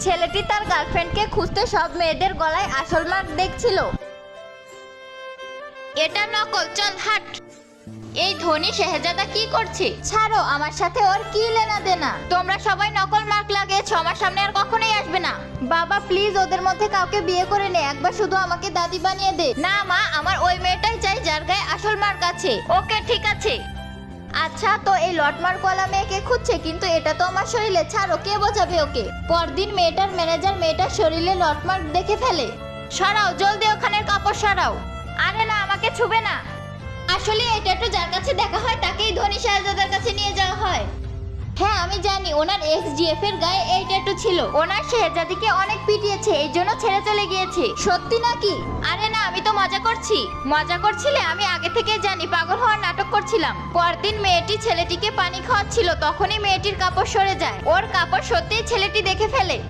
ছেলেটি তার গার্লফ্রেন্ডকে খুঁজতে সব মেয়েদের গলায় আসল মার্ক দেখছিল। এটা নকল, চল হাট। এই ধনী শেহজাদা কি করছে? ছাড়ো, আমার সাথে ওর কি লেনা দেনা। তোমরা সবাই নকল মার্ক লাগিয়েছো, আমার সামনে আর কখনোই আসবে না। বাবা প্লিজ ওদের মধ্যে কাউকে বিয়ে করে নে, একবার শুধু আমাকে দাদি বানিয়ে দে। না মা, আমার ওই মেয়েটাই চাই যার গায়ে আসল মার্ক আছে। ওকে ঠিক আছে। আচ্ছা, তো এই লটমার্কওয়ালা মেয়েকে খুঁজছে, কিন্তু এটা তো আমার শরীরে। ছাড়ো, কে বোঝাবে ওকে? পরদিন মেয়েটার ম্যানেজার মেয়েটার শরীরে লটমার্ক দেখে ফেলে। সরাও জলদি, ওখানের কাপড় সরাও। আরে না, আমাকে ছুবে না। আসলে এটা একটু যার কাছে দেখা হয় তাকেই ধনী শাহজাদার কাছে নিয়ে যাওয়া হয়। হ্যাঁ আমি জানি, ওনার এক্স-জিএফ এর গায়ে এই ট্যাটু ছিল। ওনার শেহজাদিকে অনেক পিটিয়েছে, এই জন্য ছেড়ে চলে গিয়েছে। সত্যি নাকি? আরে না, আমি তো মজা করছি। মজা করছিলে? আমি আগে থেকে জানি, পাগল হওয়ার নাটক করছিলাম। পরদিন মেয়েটি ছেলেটিকে পানি খাওয়াচ্ছিল, তখনই মেয়েটির কাপড় সরে যায়। ওর কাপড় সত্যিই ছেলেটি দেখে ফেলে।